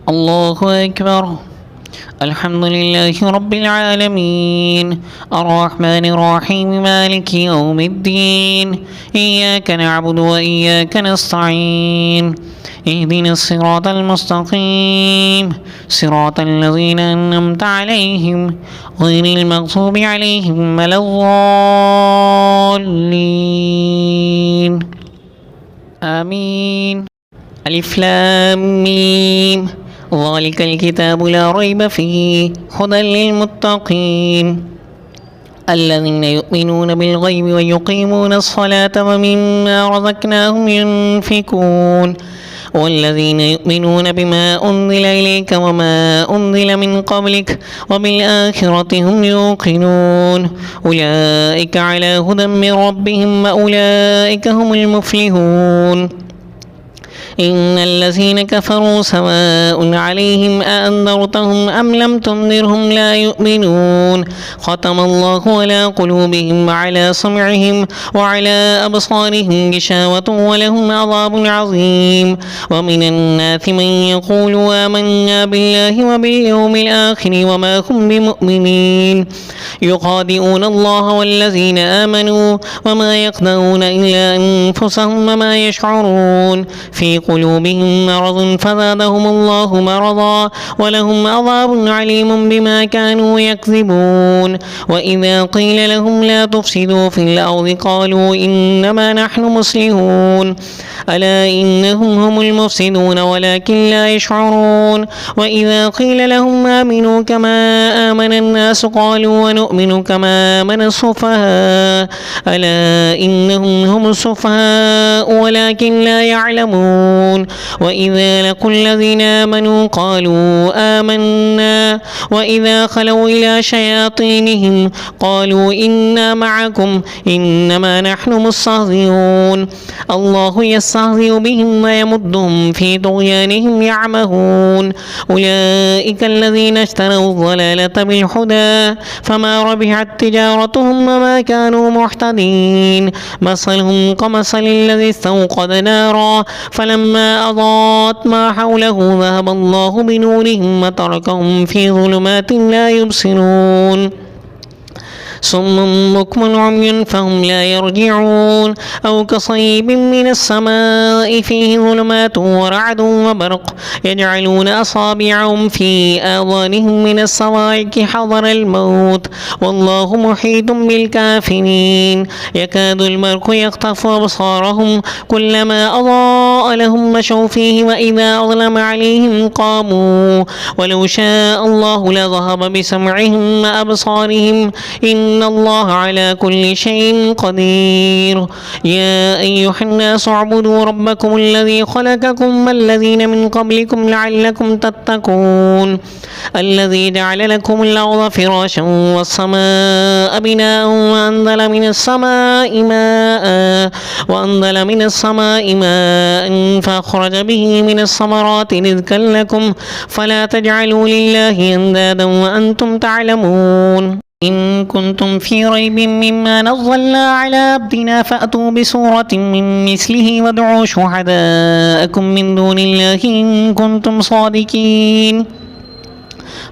الله أكبر. الحمد لله رب العالمين الرحمن الرحيم مالك يوم الدين إياك نعبد وإياك نستعين اهدنا الصراط المستقيم صراط الذين أنعمت عليهم غير المغضوب عليهم ولا الضالين آمين. ألف لام ميم ذلك الكتاب لا ريب فيه هدى للمتقين الذين يؤمنون بالغيب ويقيمون الصلاة ومما رزقناهم ينفقون والذين يؤمنون بما أنزل إليك وما أنزل من قبلك وبالآخرة هم يوقنون أولئك على هدى من ربهم وأولئك هم المفلحون. إن الذين كفروا سواء عليهم أأنذرتهم أم لم تنذرهم لا يؤمنون ختم الله على قلوبهم وعلى سمعهم وعلى أبصارهم غشاوة ولهم عذاب عظيم. ومن الناس من يقول آمنا بالله وباليوم الآخر وما هم بمؤمنين يخادعون الله والذين آمنوا وما يخدعون إلا أنفسهم وما يشعرون في قلوبهم مرض فزادهم الله مرضا ولهم عذاب عليم بما كانوا يكذبون. وإذا قيل لهم لا تفسدوا في الأرض قالوا إنما نحن مصلحون ألا إنهم هم المفسدون ولكن لا يشعرون. وإذا قيل لهم آمنوا كما آمن الناس قالوا ونؤمن كما آمن السفهاء ألا إنهم هم السفهاء ولكن لا يعلمون. وإذا لقوا الذين آمنوا قالوا آمنا وإذا خلوا إلى شياطينهم قالوا إنا معكم إنما نحن مستهزئون الله يستهزئ بهم ويمدهم في طغيانهم يعمهون. أولئك الذين اشتروا الضلالة بالهدى فما ربحت تجارتهم وما كانوا محتدين مثلهم كمثل الذي استوقد نارا فلما أضاءت ما حوله ذهب الله بنورهم وتركهم في ظلمات لا يبصرون صم بكم عمي فهم لا يرجعون أو كصيب من السماء فيه ظلمات ورعد وبرق يجعلون أصابعهم في آذانهم من الصواعق حذر الموت والله محيط بالكافرين يكاد البرق يخطف أبصارهم كلما أضاء لهم مشوا فيه وإذا أظلم عليهم قاموا ولو شاء الله لذهب بسمعهم وأبصارهم إن الله على كل شيء قدير. يا أيها الناس اعبدوا ربكم الذي خلقكم والذين من قبلكم لعلكم تتقون الذي جعل لكم الأرض فراشا والسماء بناء وأنزل من السماء ماء فأخرج به من الثمرات رزقا لكم فلا تجعلوا لله أندادا وأنتم تعلمون. إن كنتم في ريب مما نزلنا على عبدنا فأتوا بسورة من مثله وادعوا شهداءكم من دون الله إن كنتم صادقين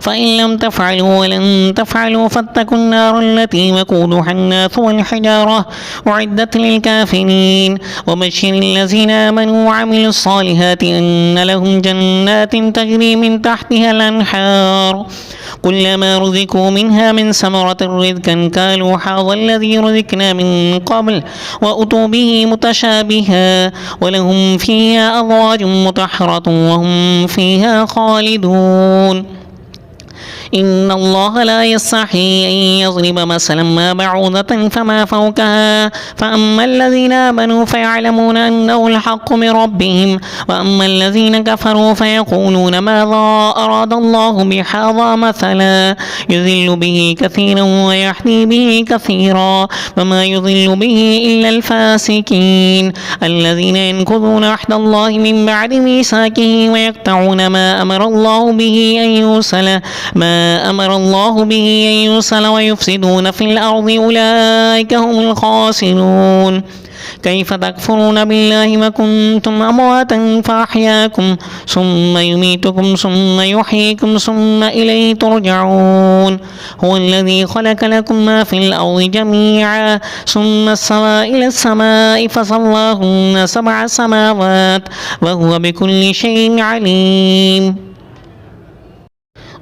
فإن لم تفعلوا ولن تفعلوا فاتقوا النار التي وقودها الناس والحجارة أعدت للكافرين. وبشر الذين آمنوا وعملوا الصالحات أن لهم جنات تجري من تحتها الأنهار كلما رزقوا منها من ثمرة رزقا قالوا هذا الذي رزقنا من قبل وأتوا به متشابها ولهم فيها أزواج مطهرة وهم فيها خالدون. إن الله لا يستحي أن يضرب مثلا ما بعوضة فما فوقها فأما الذين آمنوا فيعلمون أنه الحق من ربهم وأما الذين كفروا فيقولون ماذا أراد الله بهذا مثلا يضل به كثيرا ويهدي به كثيرا وما يضل به إلا الفاسقين الذين ينقضون عهد الله من بعد ميثاقه ويقطعون ما أمر الله به أن يوصل ويفسدون في الأرض أولئك هم الخاسرون. كيف تكفرون بالله وكنتم أمواتا فأحياكم ثم يميتكم ثم يحييكم ثم إليه ترجعون هو الذي خلق لكم ما في الأرض جميعا ثم استوى إلى السماء فسواهن 7 سماوات وهو بكل شيء عليم.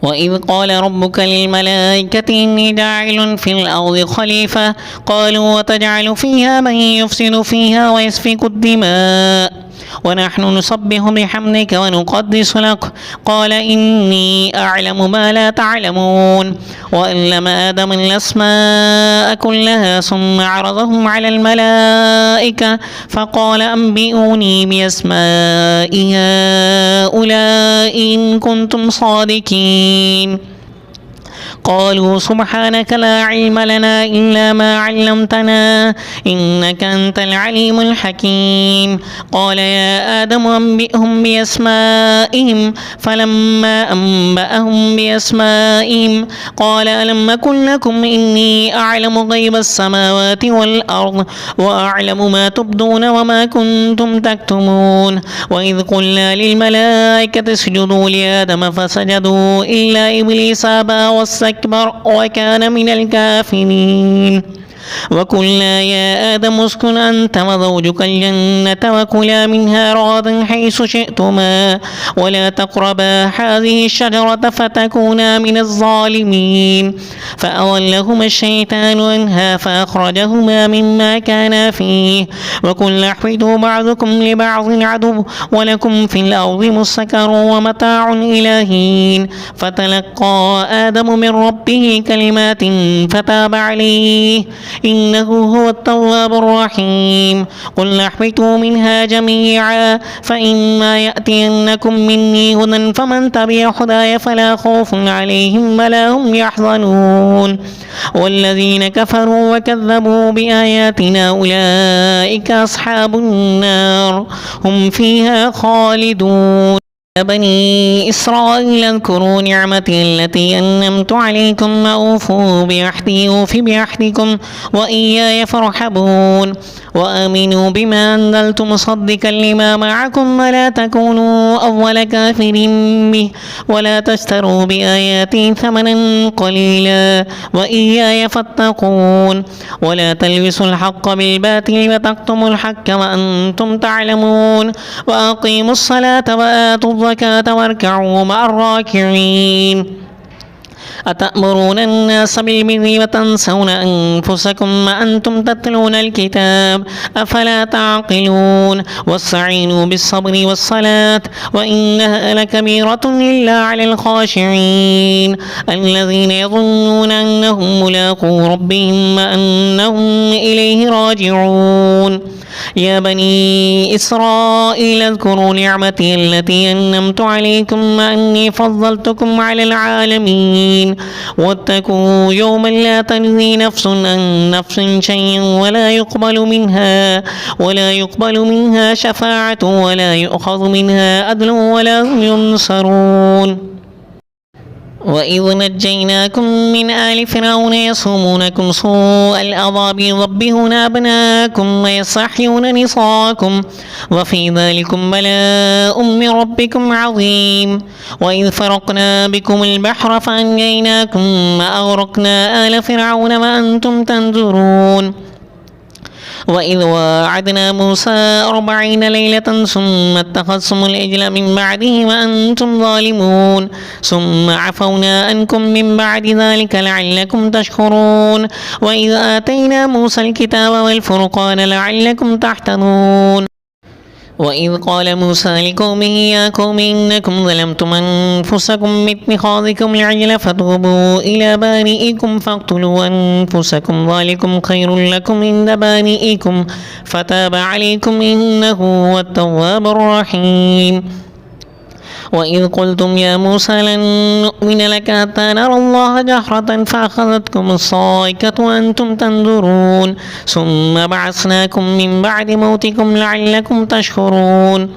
وإذ قال ربك للملائكة إني جاعل في الأرض خليفة قالوا وتجعل فيها من يفسد فيها ويسفك الدماء ونحن نسبح بحمدك ونقدس لك قال إني أعلم ما لا تعلمون وعلم آدم الأسماء كلها ثم عرضهم على الملائكة فقال أنبئوني بأسماء هؤلاء إن كنتم صادقين قالوا سبحانك لا علم لنا إلا ما علمتنا إنك أنت العليم الحكيم قال يا آدم أنبئهم بأسمائهم فلما أنبأهم بأسمائهم قال ألم أقل لكم إني أعلم غيب السماوات والأرض وأعلم ما تبدون وما كنتم تكتمون وإذ قلنا للملائكة اسجدوا لآدم فسجدوا إلا إبليس أبى واستكبر وكان من الكافرين وقلنا يا آدم اسكن أنت وزوجك الجنة وكلا منها رغدا حيث شئتما ولا تقربا هذه الشجرة فتكونا من الظالمين فأضلهما الشيطان عنها فأخرجهما مما كانا فيه وقلنا احبطوا بعضكم لبعض عدو ولكم في الأرض مستقر ومتاع إلى حين فتلقى آدم من ربه كلمات فتاب عليه إنه هو التواب الرحيم قلنا اهبطوا منها جميعا فإما يأتينكم مني هدى فمن تبع هداي فلا خوف عليهم ولا هم يحزنون والذين كفروا وكذبوا بآياتنا أولئك أصحاب النار هم فيها خالدون يا بني إسرائيل اذكروا نعمتي التي أنعمت عليكم وأوفوا بعهدي أوف بعهدكم وإياي فارهبون وآمنوا بما أنزلت مصدقا لما معكم ولا تكونوا أول كافر به ولا تشتروا بآياتي ثمنا قليلا وإياي فاتقون ولا تلبسوا الحق بالباطل وتكتموا الحق وأنتم تعلمون وأقيموا الصلاة وآتوا الزكاة واركعوا مع الراكعين أتأمرون الناس بالبر وتنسون أنفسكم وأنتم تتلون الكتاب أفلا تعقلون واستعينوا بالصبر والصلاة وإنها لكبيرة إلا على الخاشعين الذين يظنون أنهم ملاقو ربهم وأنهم إليه راجعون يا بني إسرائيل اذكروا نعمتي التي أنعمت عليكم وأني فضلتكم على العالمين واتقوا يوما لا تجزي نفس عن نفس شيئا ولا يقبل منها شفاعة ولا يؤخذ منها عدل ولا هم ينصرون وإذ نجيناكم من آل فرعون يصومونكم سوء العذاب يذبحون أبناءكم ويستحيون نساءكم وفي ذلكم بلاء من ربكم عظيم وإذ فرقنا بكم البحر فأنجيناكم وأغرقنا آل فرعون وأنتم تنظرون وإذ وعدنا موسى 40 ليلة ثم اتخذتم العجل من بعده وأنتم ظالمون ثم عفونا عنكم من بعد ذلك لعلكم تشكرون وإذ آتينا موسى الكتاب والفرقان لعلكم تهتدون وإذ قال موسى لقومه يا قوم إنكم ظلمتم أنفسكم باتخاذكم العجل فتوبوا إلى بارئكم فاقتلوا أنفسكم ذلكم خير لكم عند بارئكم فتاب عليكم إنه هو التواب الرحيم وإذ قلتم يا موسى لن نؤمن لك حتى نرى الله جهرة فأخذتكم الصاعقة وأنتم تنظرون ثم بعثناكم من بعد موتكم لعلكم تشكرون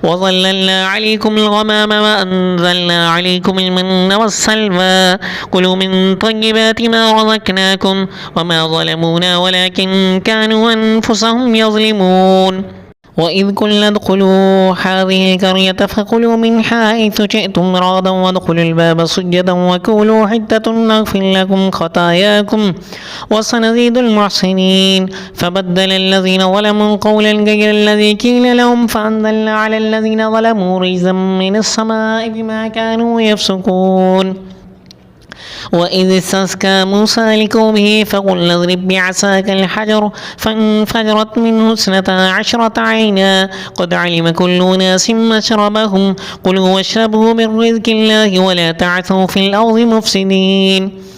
وظللنا عليكم الغمام وأنزلنا عليكم المن والسلوى كلوا من طيبات ما رزقناكم وما ظلمونا ولكن كانوا أنفسهم يظلمون وإذ قلنا ادخلوا هذه القرية فكلوا من حيث شئتم رغدا وادخلوا الباب سجدا وقولوا حتة نغفر لكم خطاياكم وسنزيد المحسنين فبدل الذين ظلموا قولا غير الذي قيل لهم فأنزلنا على الذين ظلموا رجزا من السماء بما كانوا يفسقون وإذ استسقى موسى لقومه فقلنا اضرب بعصاك الحجر فانفجرت منه 12 عينا قد علم كل أناس مشربهم كلوا واشربوا من رزق الله ولا تعثوا في الأرض مفسدين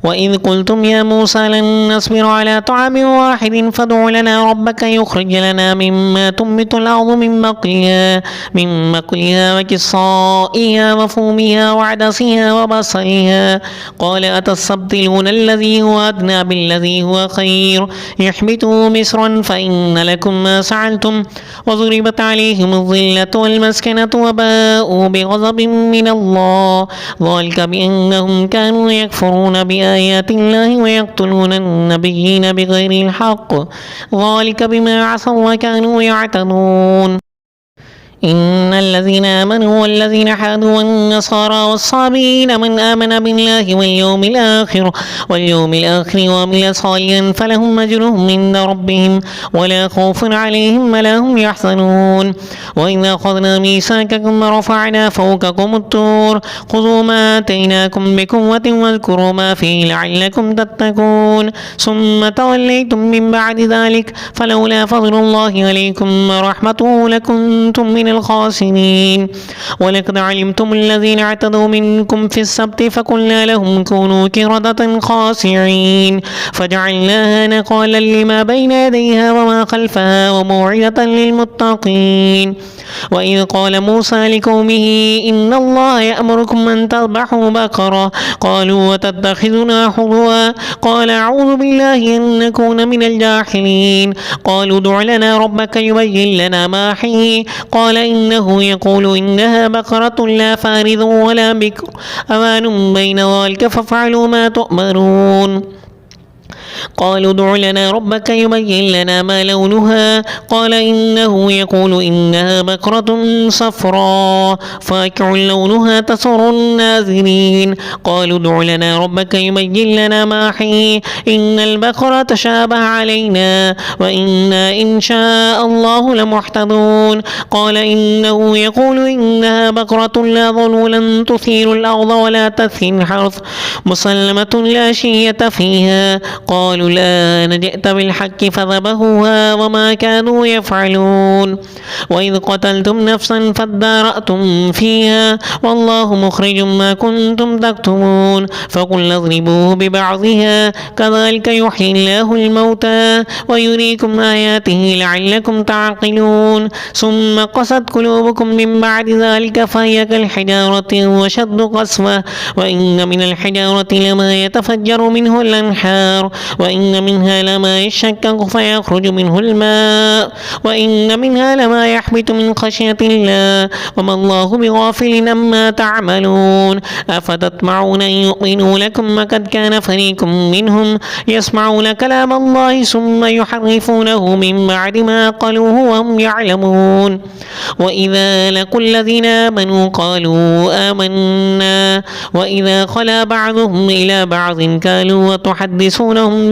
وإذ قلتم يا موسى لن نصبر على طعام واحد فادع لنا ربك يخرج لنا مما تنبت الأرض من مقلها وكصائها وفومها وعدسها وبصلها قال أتستبدلون الذي هو أدنى بالذي هو خير اهبطوا مصرا فإن لكم ما سألتم وضربت عليهم الذلة والمسكنة وباءوا بغضب من الله ذلك بأنهم كانوا يكفرون بآيات الله ويقتلون النبيين بغير الحق ذلك بما عصوا وكانوا يعتدون إن الذين آمنوا والذين حادوا والنصارى والصابئين من آمن بالله واليوم الآخر وعمل صالحا فلهم أجرهم عند ربهم ولا خوف عليهم ولا هم يحزنون وإذا أخذنا ميثاقكم ورفعنا فوقكم الطور خذوا ما آتيناكم بقوة واذكروا ما فيه لعلكم تتقون ثم توليتم من بعد ذلك فلولا فضل الله عليكم ورحمته لكنتم من الخاسرين ولقد علمتم الذين اعتدوا منكم في السبت فقلنا لهم كونوا قردة خاسعين فجعلناها نقالا لما بين يديها وما خلفها وموعظة للمتقين وإذ قال موسى لقومه إن الله يأمركم أن تذبحوا بقرة قالوا وتتخذنا هزوا قال أعوذ بالله أن نكون من الجاهلين قالوا ادع لنا ربك يبين لنا ما هي قال إنه يقول إنها بقرة لا فارض ولا بكر أوان بين ذلك فافعلوا ما تؤمرون قالوا ادع لنا ربك يبين لنا ما لونها قال إنه يقول إنها بقرة صفراء فاقع لونها تسر الناظرين قالوا ادع لنا ربك يبين لنا ما هي إن البقرة تشابه علينا وإنا إن شاء الله لمهتدون قال إنه يقول إنها بقرة لا ظلولا تثير الأرض ولا تثري الحرث مسلمة لا شية فيها قالوا لا جئت بالحق فذبحوها وما كانوا يفعلون وإذ قتلتم نفسا فادارأتم فيها والله مخرج ما كنتم تكتمون فقلنا اضربوه ببعضها كذلك يحيي الله الموتى ويريكم آياته لعلكم تعقلون ثم قست قلوبكم من بعد ذلك فهي كالحجارة وشد قسوة وإن من الحجارة لما يتفجر منه الأنهار وإن منها لما يشقق فيخرج منه الماء وإن منها لما يحبط من خشية الله وما الله بغافل عما تعملون أفتطمعون أن يؤمنوا لكم وقد كان فريق منهم يسمعون كلام الله ثم يحرفونه من بعد ما قالوه وهم يعلمون وإذا لقوا الذين آمنوا قالوا آمنا وإذا خلا بعضهم إلى بعض قالوا وتحدثونهم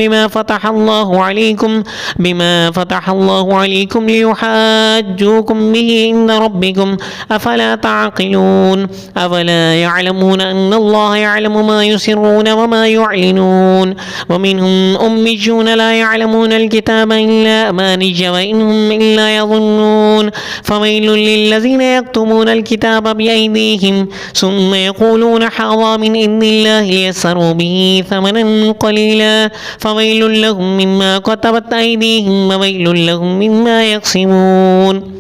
بما فتح الله عليكم ليحاجوكم به عند ربكم أفلا تعقلون أفلا يعلمون أن الله يعلم ما يسرون وما يعلنون ومنهم أميون لا يعلمون الكتاب إلا أماني وإنهم إلا يظنون فويل للذين يكتمون الكتاب بأيديهم ثم يقولون هذا من عند الله ليشتروا به ثمنا قليلا فويل لهم مما كتبت أيديهم وويل لهم مما يكسبون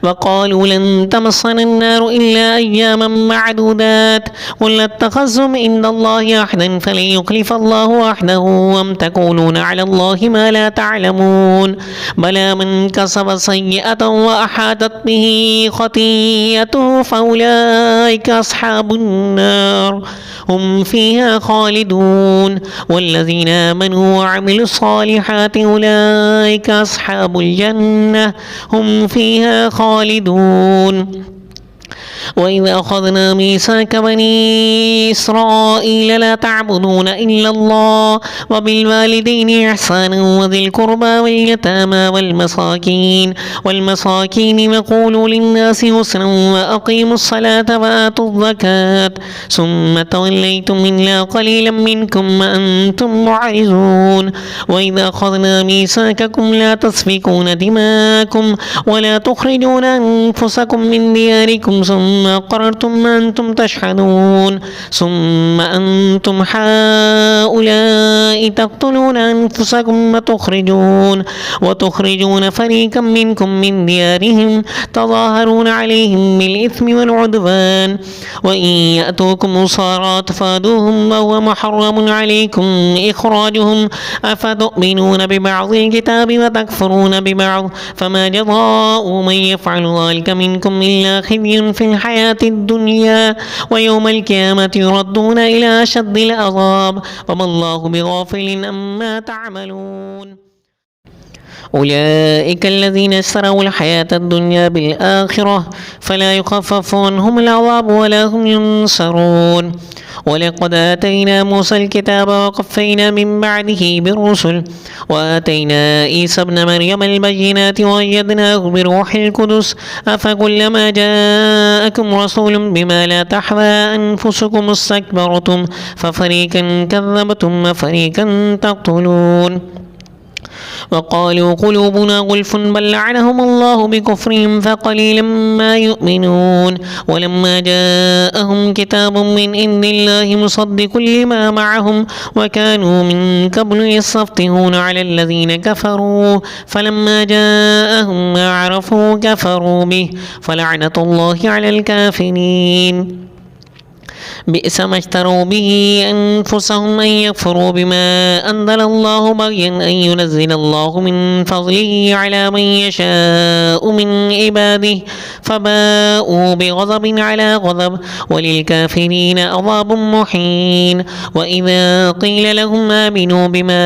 وقالوا لن تمسنا النار إلا أياما معدودات قل اتخذتم عند الله عهدا فلن يخلف الله عهده أم تقولون على الله ما لا تعلمون بلى من كسب سيئة وأحاطت به خطيئته فأولئك أصحاب النار هم فيها خالدون والذين آمنوا وعملوا الصالحات أولئك أصحاب الجنة هم فيها خالدون وإذ أخذنا ميثاق بني إسرائيل لا تعبدون إلا الله وبالوالدين إحسانا وذي القربى واليتامى والمساكين وقولوا للناس حسنا وأقيموا الصلاة وآتوا الزكاة ثم توليتم إلا قليلا منكم وأنتم معرضون وإذ أخذنا ميثاقكم لا تسفكون دماءكم ولا تخرجون أنفسكم من دياركم ثم أقررتم ما أنتم تشهدون ثم أنتم هؤلاء تقتلون أنفسكم وتخرجون فريقا منكم من ديارهم تظاهرون عليهم بالإثم والعدوان وإن يأتوكم أسارى تفادوهم وهو محرم عليكم إخراجهم أفتؤمنون ببعض الكتاب وتكفرون ببعض فما جزاء من يفعل ذلك منكم إلا خزي في الحياة الدنيا ويوم القيامة يردون إلى أشد العذاب وما الله بغافل عما تعملون أولئك الذين اشتروا الحياة الدنيا بالآخرة فلا يخفف عنهم العذاب ولا هم ينصرون ولقد آتينا موسى الكتاب وقفينا من بعده بالرسل وآتينا عيسى ابن مريم البينات وأيدناه بروح القدس أفكلما جاءكم رسول بما لا تحوى أنفسكم استكبرتم ففريقا كذبتم وفريقا تقتلون وقالوا قلوبنا غلف بل لعنهم الله بكفرهم فقليلا ما يؤمنون ولما جاءهم كتاب من عند الله مصدق لما معهم وكانوا من قبل يستفتحون على الذين كفروا فلما جاءهم ما عرفوا كفروا به فلعنة الله على الكافرين بئس ما اشتروا به أنفسهم أن يكفروا بما أنزل الله بغيا أن ينزل الله من فضله على من يشاء من عباده فباءوا بغضب على غضب وللكافرين عذاب محين وإذا قيل لهم آمنوا بما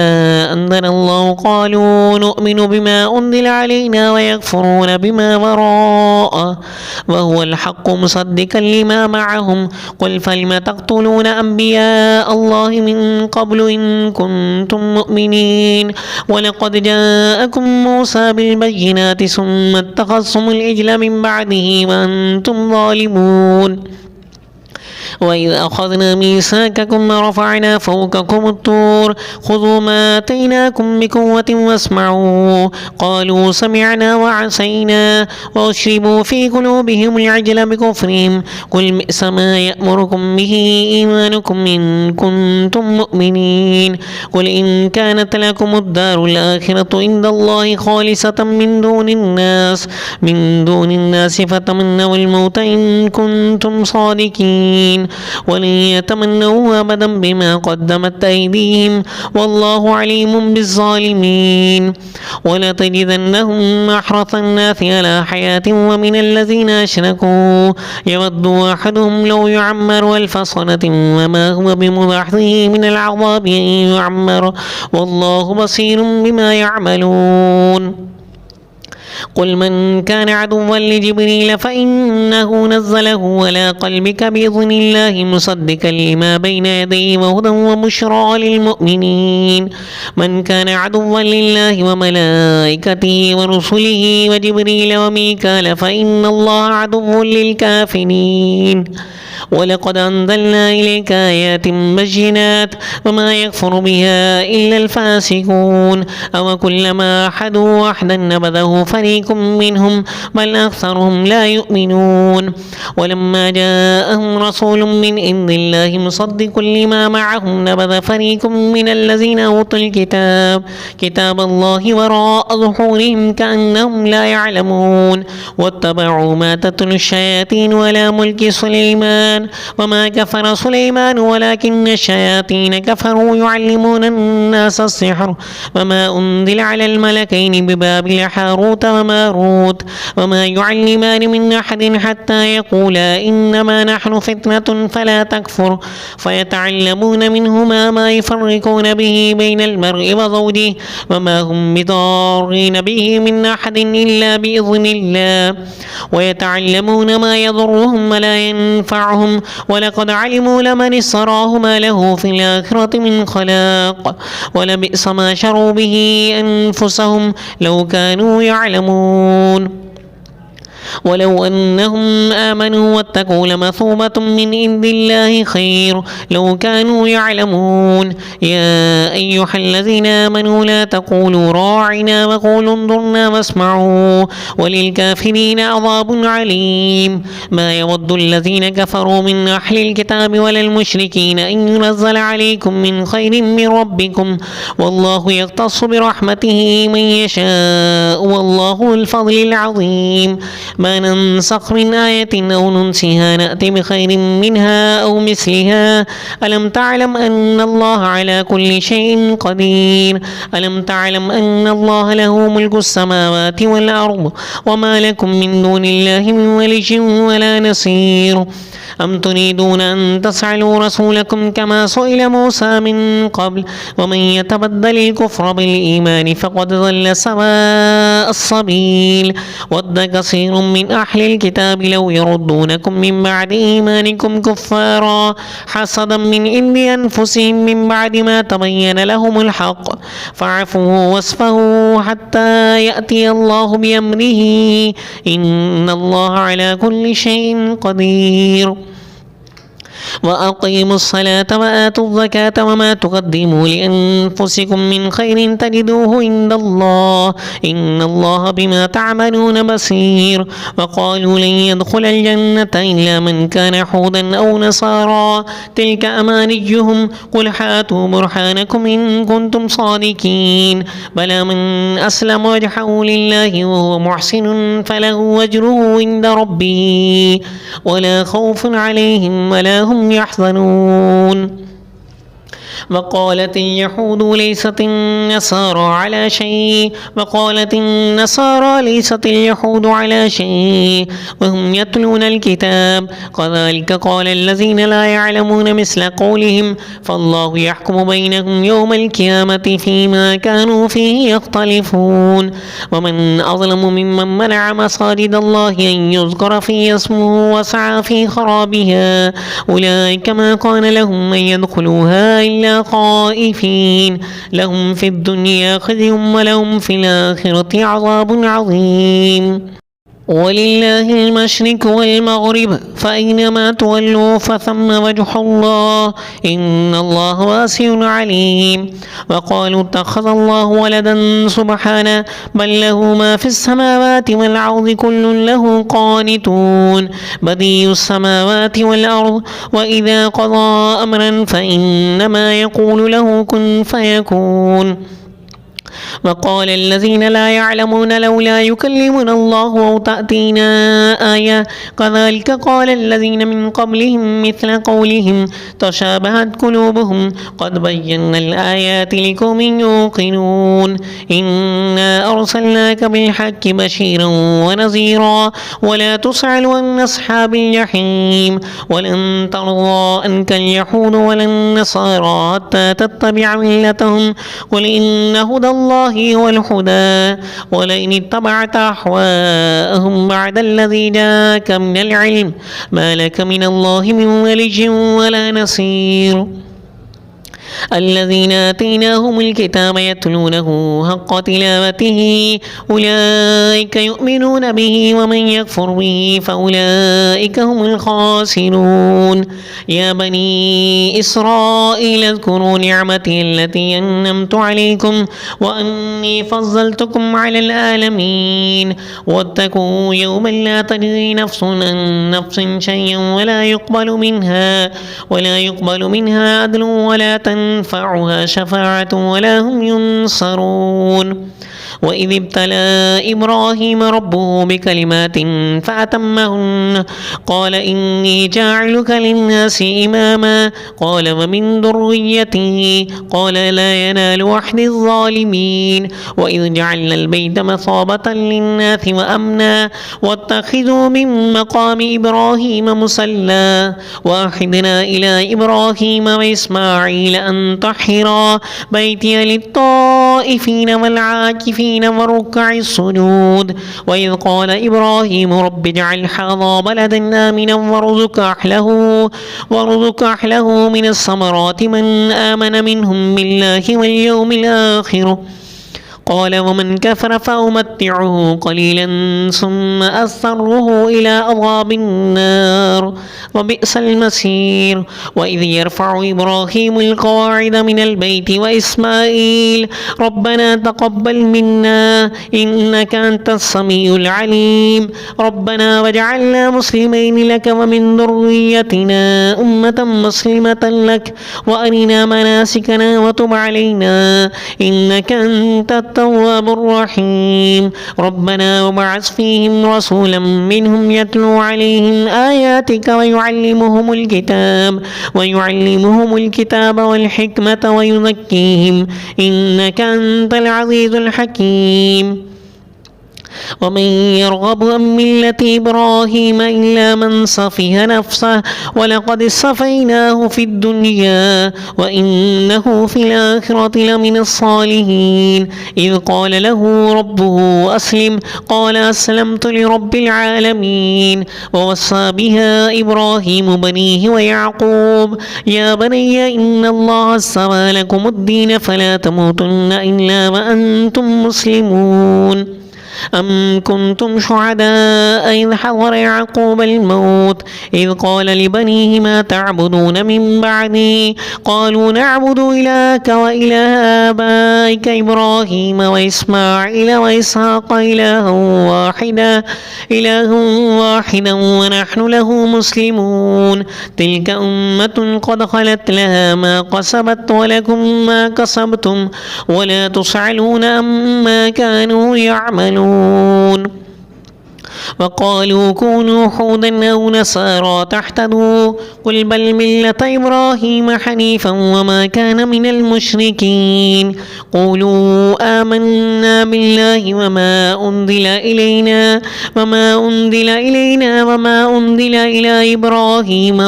أنزل الله قالوا نؤمن بما أنزل علينا ويكفرون بما وراءه وهو الحق مصدقا لما معهم قل فلم تقتلون أنبياء الله من قبل إن كنتم مؤمنين ولقد جاءكم موسى بالبينات ثم اتخذتم العجل من بعده وأنتم ظالمون وإذ أخذنا ميثاقكم ورفعنا فوقكم الطور خذوا ما آتيناكم بقوة واسمعوا قالوا سمعنا وعصينا وأشربوا في قلوبهم العجل بكفرهم قل بئس ما يأمركم به إيمانكم إن كنتم مؤمنين قل إن كانت لكم الدار الآخرة عند الله خالصة من دون الناس فتمنوا الموت إن كنتم صادقين ولن يتمنوا أبدا بما قدمت أيديهم والله عليم بالظالمين ولتجدنهم أحرص الناس على حياة ومن الذين أشركوا يود أحدهم لو يعمر 1000 سنة وما هو بمزحزحه من العذاب أن يعمر والله بصير بما يعملون قل من كان عدوا لجبريل فإنه نزله على قلبك بإذن الله مصدقا لما بين يديه وهدى وبشرى للمؤمنين من كان عدوا لله وملائكته ورسله وجبريل وميكال فإن الله عدو للكافرين ولقد أنزلنا إليك آيات بينات وما يكفر بها إلا الفاسقون أو كلما أحدوا وحدا نبذه فريق منهم بل أكثرهم لا يؤمنون ولما جاءهم رسول من عند الله مصدق لما معهم نبذ فريق من الذين أوتوا الكتاب كتاب الله وراء ظهورهم كأنهم لا يعلمون واتبعوا ما تتلو الشياطين على ملك سليمان وما كفر سليمان ولكن الشياطين كفروا يعلمون الناس السحر وما أنزل على الملكين ببابل هاروت وماروت وما يعلمان من أحد حتى يقولا إنما نحن فتنة فلا تكفر فيتعلمون منهما ما يفرقون به بين المرء وزوجه وما هم بضارين به من أحد إلا بإذن الله ويتعلمون ما يضرهم ولا ينفعهم ولقد علموا لمن اشتراه ما له في الآخرة من خلاق ولبئس ما شروا به أنفسهم لو كانوا يعلمون ولو أنهم آمنوا واتقوا لمثوبة من عند الله خير لو كانوا يعلمون يا أيها الذين آمنوا لا تقولوا راعنا وقولوا انظرنا واسمعوا وللكافرين عذاب عليم ما يود الذين كفروا من أهل الكتاب ولا المشركين أن ينزل عليكم من خير من ربكم والله يختص برحمته من يشاء والله الفضل العظيم ما ننسخ من آية أو ننسها نأتي بخير منها أو مثلها ألم تعلم أن الله على كل شيء قدير ألم تعلم أن الله له ملك السماوات والأرض وما لكم من دون الله من ولي ولا نصير أم تريدون أن تسألوا رسولكم كما سئل موسى من قبل ومن يتبدل الكفر بالإيمان فقد ضل سواء السبيل ود كثير من أهل الكتاب لو يردونكم من بعد إيمانكم كفارا حسدا من عند أنفسهم من بعد ما تبين لهم الحق فاعفوا واصفحوا حتى يأتي الله بأمره إن الله على كل شيء قدير وأقيموا الصلاة وآتوا الزكاة وما تقدموا لأنفسكم من خير تجدوه عند الله إن الله بما تعملون بصير وقالوا لن يدخل الجنة إلا من كان حودا أو نصارى تلك أمانيهم قل هاتوا برهانكم إن كنتم صادقين بلى من أسلم وجهه لله وهو محسن فله أجره عند ربه ولا خوف عليهم ولا هم يحزنون وقالت اليهود ليست النصارى على شيء وقالت النصارى ليست اليهود على شيء وهم يتلون الكتاب كذلك قال الذين لا يعلمون مثل قولهم فالله يحكم بينهم يوم القيامة فيما كانوا فيه يختلفون ومن أظلم ممن منع مساجد الله أن يذكر فيه اسمه وسعى في خرابها أولئك ما كان لهم أن يدخلوها إلا خائفين لهم في الدنيا خزي ولهم في الآخرة عذاب عظيم ولله المشرق والمغرب فأينما تولوا فثم وجه الله إن الله واسع عليم وقالوا اتخذ الله ولدا سبحانه بل له ما في السماوات والأرض كل له قانتون بديع السماوات والأرض وإذا قضى أمرا فإنما يقول له كن فيكون وقال الذين لا يعلمون لولا يكلمنا الله أو تأتينا آية كذلك قال الذين من قبلهم مثل قولهم تشابهت قلوبهم قد بينا الآيات لقوم يوقنون إنا أرسلناك بالحق بشيرا ونذيرا ولا تسأل عن أصحاب الجحيم ولن ترضى عنك اليهود ولا النصارى حتى تتبع ملتهم قل إن هدى الله هو الهدى ولئن اتبعت أهواءهم بعد الذي جاءك من العلم ما لك من الله من ولي ولا نصير الذين آتيناهم الكتاب يتلونه حق تلاوته أولئك يؤمنون به ومن يكفر به فأولئك هم الخاسرون يا بني إسرائيل اذكروا نعمتي التي أنعمت عليكم وأني فضلتكم على العالمين واتقوا يوما لا تجزي نفس عن نفس شيئا ولا يقبل منها عدل ولا تنفعها شفاعة ولا هم ينصرون وإذ ابتلى إبراهيم ربه بكلمات فأتمهن قال إني جاعلك للناس إماما قال ومن ذريتي قال لا ينال عهد الظالمين وإذ جعلنا البيت مثابة للناس وأمنا واتخذوا من مقام إبراهيم مصلى وأعهدنا إلى إبراهيم وإسماعيل أن طهرا بيتي للطائفين والعاكفين وركع السجود وإذ قال إبراهيم رب اجعل هذا بلدا آمنا وارزق أهله من الثمرات من آمن منهم بالله واليوم الآخر قال ومن كفر فأمتعه قليلا ثم أضطره إلى عذاب النار وبئس المصير وإذ يرفع إبراهيم القواعد من البيت وإسماعيل ربنا تقبل منا إنك أنت السميع العليم ربنا واجعلنا مسلمين لك ومن ذريتنا أمة مسلمة لك وأرنا مناسكنا وتب علينا إنك أنت التواب الرحيم ربنا وبعث فيهم رسولا منهم يتلو عليهم آياتك ويعلمهم الكتاب والحكمة ويزكيهم إنك أنت العزيز الحكيم ومن يرغب عن ملة إبراهيم إلا من صفه نفسه ولقد اصطفيناه في الدنيا وإنه في الآخرة لمن الصالحين إذ قال له ربه أسلم قال أسلمت لرب العالمين ووصى بها إبراهيم بنيه ويعقوب يا بني إن الله اصطفى لكم الدين فلا تموتن إلا وأنتم مسلمون أم كنتم شهداء إذ حضر يعقوب الموت إذ قال لبنيه ما تعبدون من بعدي قالوا نعبد إلهك وإله آبائك إبراهيم وإسماعيل وإسحاق إله واحدا ونحن له مسلمون تلك أمة قد خلت لها ما كسبت ولكم ما كسبتم ولا تسألون عما كانوا يعملون وقالوا كونوا هودا أو نصارى تهتدوا قل بل ملة إبراهيم حنيفا وما كان من المشركين قولوا آمنا بالله وما أنزل إلينا وما أنزل إلى إبراهيم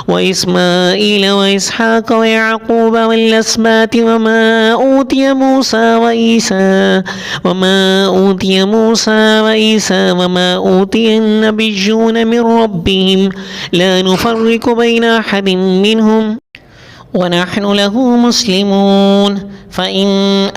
وإسماعيل وإسحاق ويعقوب والأسباط وما أوتي موسى وعيسى وما أوتي النبيون من ربهم لا نفرق بين أحد منهم ونحن له مسلمون فإن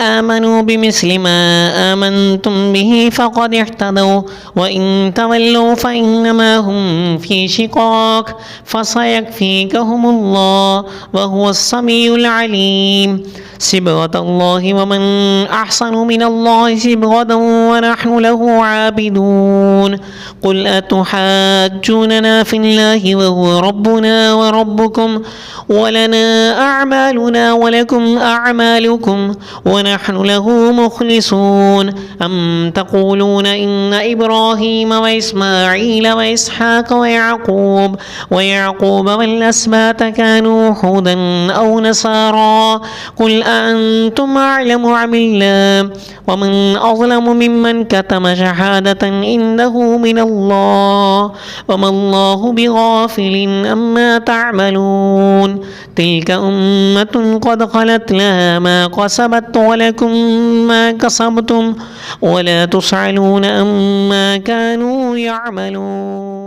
آمنوا بمثل ما آمنتم به فقد اهتدوا وإن تولوا فإنما هم في شقاق فسيكفيكهم الله وهو السميع العليم صبغة الله ومن أحسن من الله صبغة ونحن له عابدون قل أتحاجوننا في الله وهو ربنا وربكم ولنا أعمالنا ولكم أعمالكم ونحن له مخلصون أم تقولون إن إبراهيم وإسماعيل وإسحاق ويعقوب والأسباط كانوا هودا أو نصارى قل أأنتم أعلم أم الله ومن أظلم ممن كتم شهادة عنده من الله وما الله بغافل عما تعملون تلك أمة قد خلت لها ما كسبت ولكم ما كسبتم ولا تسألون عما كانوا يعملون.